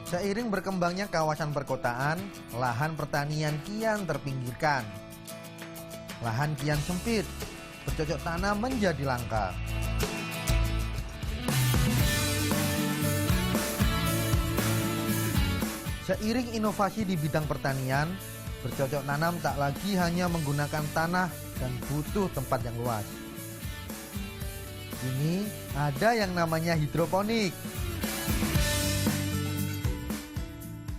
Seiring berkembangnya kawasan perkotaan, lahan pertanian kian terpinggirkan. Lahan kian sempit, bercocok tanam menjadi langka. Seiring inovasi di bidang pertanian, bercocok tanam tak lagi hanya menggunakan tanah dan butuh tempat yang luas. Kini ada yang namanya hidroponik.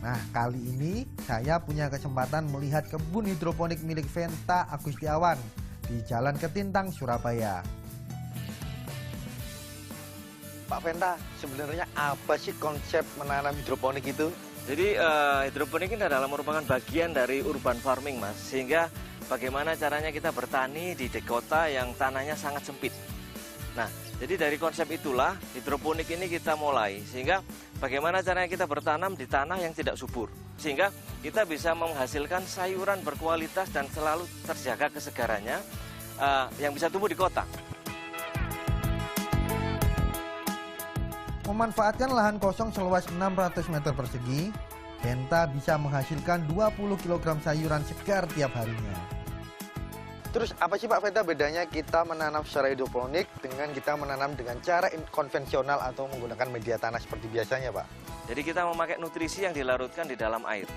Nah, kali ini saya punya kesempatan melihat kebun hidroponik milik Venta Agustiawan di Jalan Ketintang, Surabaya. Pak Venta, sebenarnya apa sih konsep menanam hidroponik itu? Jadi hidroponik ini adalah merupakan bagian dari urban farming, Mas. Sehingga bagaimana caranya kita bertani di kota yang tanahnya sangat sempit. Nah, jadi dari konsep itulah hidroponik ini kita mulai. Sehingga bagaimana caranya kita bertanam di tanah yang tidak subur. Sehingga kita bisa menghasilkan sayuran berkualitas dan selalu terjaga kesegarannya yang bisa tumbuh di kota. Memanfaatkan lahan kosong seluas 600 meter persegi, Venta bisa menghasilkan 20 kg sayuran segar tiap harinya. Terus apa sih Pak Venta bedanya kita menanam secara hidroponik dengan kita menanam dengan cara konvensional atau menggunakan media tanah seperti biasanya Pak? Jadi kita memakai nutrisi yang dilarutkan di dalam air.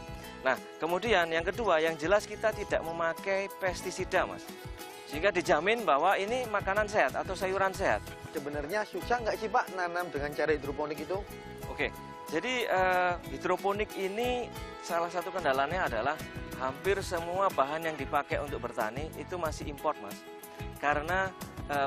Nah, kemudian yang kedua, yang jelas kita tidak memakai pestisida, Mas. Sehingga dijamin bahwa ini makanan sehat atau sayuran sehat. Sebenarnya susah nggak sih Pak nanam dengan cara hidroponik itu? Oke, jadi hidroponik ini salah satu kendalanya adalah hampir semua bahan yang dipakai untuk bertani itu masih import, Mas. Karena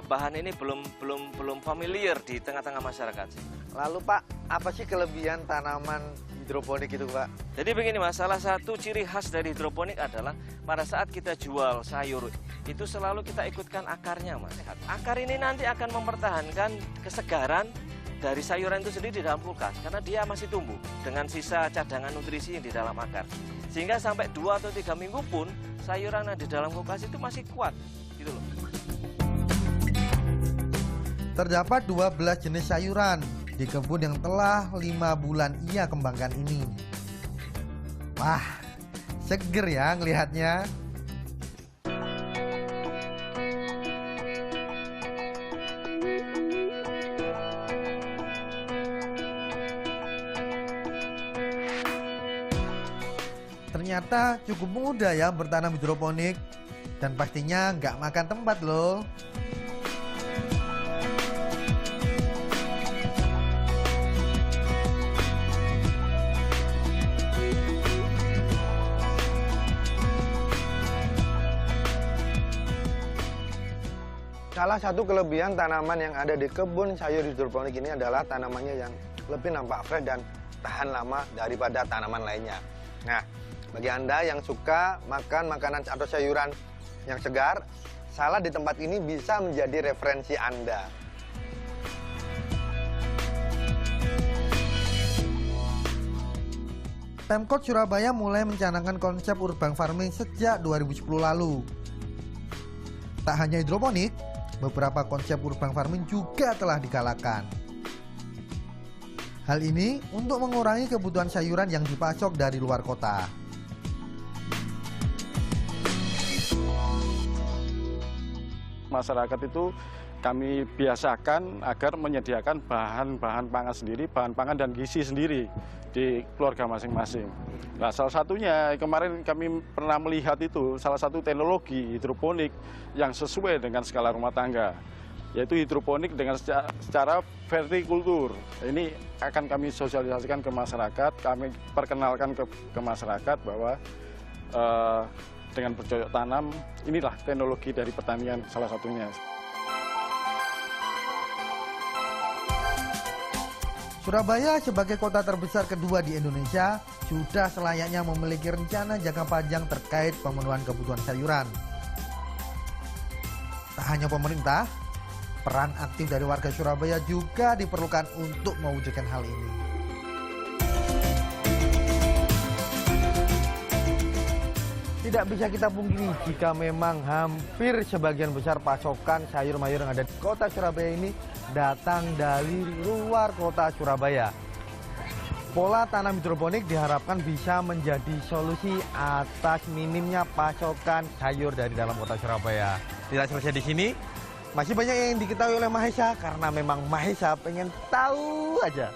bahan ini belum familiar di tengah-tengah masyarakat. Lalu Pak, apa sih kelebihan tanaman hidroponik itu Pak? Jadi begini Mas, salah satu ciri khas dari hidroponik adalah pada saat kita jual sayur itu selalu kita ikutkan akarnya, Mas. Akar ini nanti akan mempertahankan kesegaran dari sayuran itu sendiri di dalam kulkas karena dia masih tumbuh dengan sisa cadangan nutrisi yang di dalam akar. Sehingga sampai 2 atau 3 minggu pun sayuran yang di dalam kulkas itu masih kuat, gitu loh. Terdapat 12 jenis sayuran di kebun yang telah 5 bulan ia kembangkan ini. Wah, seger ya ngelihatnya. Ternyata cukup mudah ya bertanam hidroponik dan pastinya nggak makan tempat loh. Salah satu kelebihan tanaman yang ada di kebun sayur hidroponik ini adalah tanamannya yang lebih nampak fresh dan tahan lama daripada tanaman lainnya. Nah, bagi Anda yang suka makan makanan atau sayuran yang segar, salad di tempat ini bisa menjadi referensi Anda. Pemkot Surabaya mulai mencanangkan konsep urban farming sejak 2010 lalu. Tak hanya hidroponik, beberapa konsep urban farming juga telah digalakan. Hal ini untuk mengurangi kebutuhan sayuran yang dipasok dari luar kota. Masyarakat itu kami biasakan agar menyediakan bahan-bahan pangan sendiri, bahan pangan dan gizi sendiri di keluarga masing-masing. Nah, salah satunya kemarin kami pernah melihat itu salah satu teknologi hidroponik yang sesuai dengan skala rumah tangga, yaitu hidroponik dengan secara vertikultur. Ini akan kami sosialisasikan ke masyarakat, kami perkenalkan ke masyarakat bahwa dengan bercocok tanam, inilah teknologi dari pertanian salah satunya. Surabaya sebagai kota terbesar kedua di Indonesia sudah selayaknya memiliki rencana jangka panjang terkait pemenuhan kebutuhan sayuran. Tak hanya pemerintah, peran aktif dari warga Surabaya juga diperlukan untuk mewujudkan hal ini. Tidak bisa kita pungkiri jika memang hampir sebagian besar pasokan sayur-mayur yang ada di kota Surabaya ini datang dari luar kota Surabaya. Pola tanam hidroponik diharapkan bisa menjadi solusi atas minimnya pasokan sayur dari dalam kota Surabaya. Tidak selesai di sini, masih banyak yang diketahui oleh Mahesa karena memang Mahesa pengen tahu aja.